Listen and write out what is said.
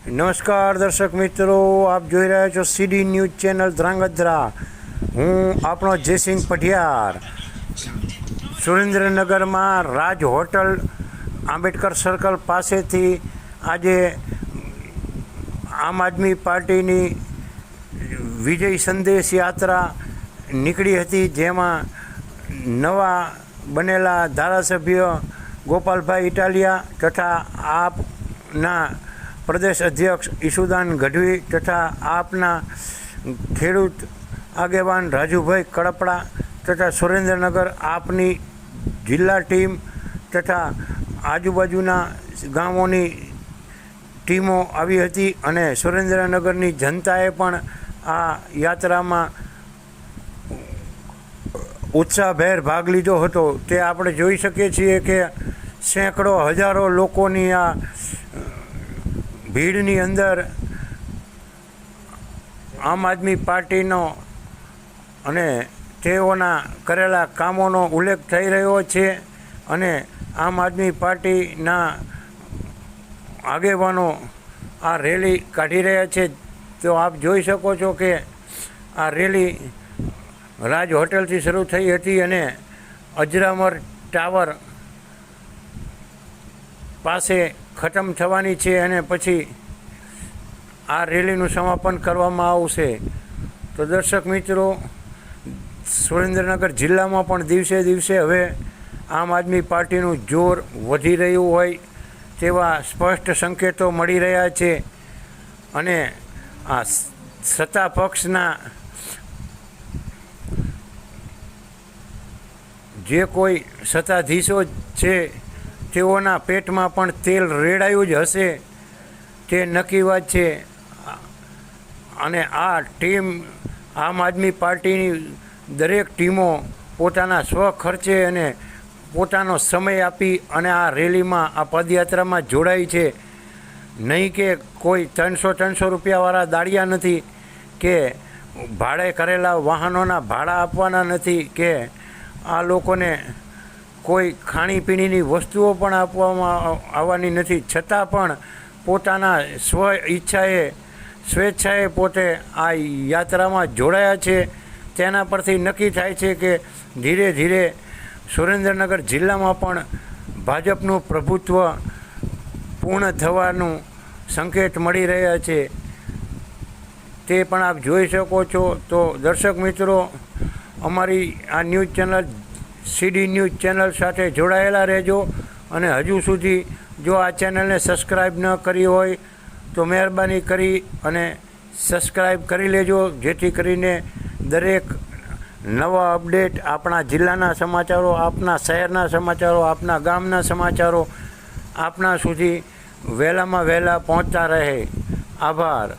નમસ્કાર દર્શક મિત્રો, આપ જોઈ રહ્યા છો સીડી ન્યૂઝ ચેનલ ધ્રાંગધ્રા. હું આપણો જયસિંહ પઢિયાર. સુરેન્દ્રનગરમાં રાજ હોટલ આંબેડકર સર્કલ પાસેથી આજે આમ આદમી પાર્ટીની વિજય સંદેશ યાત્રા નીકળી હતી, જેમાં નવા બનેલા ધારાસભ્ય ગોપાલભાઈ ઇટાલિયા તથા આપના પ્રદેશ અધ્યક્ષ ઈશુદાન ગઢવી તથા આપના ખેડૂત આગેવાન રાજુભાઈ કડપડા તથા સુરેન્દ્રનગર આપની જિલ્લા ટીમ તથા આજુબાજુના ગામોની ટીમો આવી હતી અને સુરેન્દ્રનગરની જનતાએ પણ આ યાત્રામાં ઉત્સાહભેર ભાગ લીધો હતો. તે આપણે જોઈ શકીએ છીએ કે સેંકડો હજારો લોકોની આ ભીડની અંદર આમ આદમી પાર્ટીનો અને તેઓના કરેલા કામોનો ઉલ્લેખ થઈ રહ્યો છે અને આમ આદમી પાર્ટીના આગેવાનો આ રેલી કાઢી રહ્યા છે. તો આપ જોઈ શકો છો કે આ રેલી રાજ હોટલથી શરૂ થઈ હતી અને અજરામર ટાવર પાસે ખતમ થવાની છે અને પછી આ રેલીનું સમાપન કરવામાં આવશે. તો દર્શક મિત્રો, સુરેન્દ્રનગર જિલ્લામાં પણ દિવસે દિવસે હવે આમ આદમી પાર્ટીનું જોર વધી રહ્યું હોય તેવા સ્પષ્ટ સંકેતો મળી રહ્યા છે અને આ સત્તા પક્ષના જે કોઈ સત્તાધીશો છે તેઓના પેટમાં પણ તેલ રેડાયું જ હશે તે નક્કી વાત છે. અને આ ટીમ આમ આદમી પાર્ટીની દરેક ટીમો પોતાના સ્વખર્ચે અને પોતાનો સમય આપી અને આ રેલીમાં આ પદયાત્રામાં જોડાઈ છે. નહીં કે કોઈ 300 રૂપિયાવાળા દાળિયા નથી કે ભાડે કરેલા વાહનોના ભાડા આપવાના નથી કે આ લોકોને કોઈ ખાણીપીણીની વસ્તુઓ પણ આપવામાં આવવાની નથી, છતાં પણ પોતાના સ્વેચ્છાએ પોતે આ યાત્રામાં જોડાયા છે. તેના પરથી નક્કી થાય છે કે ધીરે ધીરે સુરેન્દ્રનગર જિલ્લામાં પણ ભાજપનું પ્રભુત્વ પૂર્ણ થવાનું સંકેત મળી રહ્યા છે. તે પણ આપ જોઈ શકો છો. તો દર્શક મિત્રો, અમારી આ ન્યૂઝ ચેનલ સીડી ન્યૂઝ ચેનલ સાથે જોડાયેલા રહેજો અને હજુ સુધી જો આ ચેનલને સબસ્ક્રાઈબ ન કરી હોય તો મહેરબાની કરી અને સબસ્ક્રાઈબ કરી લેજો, જેથી કરીને દરેક નવા અપડેટ, આપણા જિલ્લાના સમાચારો, આપના શહેરના સમાચારો, આપના ગામના સમાચારો આપના સુધી વહેલામાં વહેલા પહોંચતા રહે. આભાર.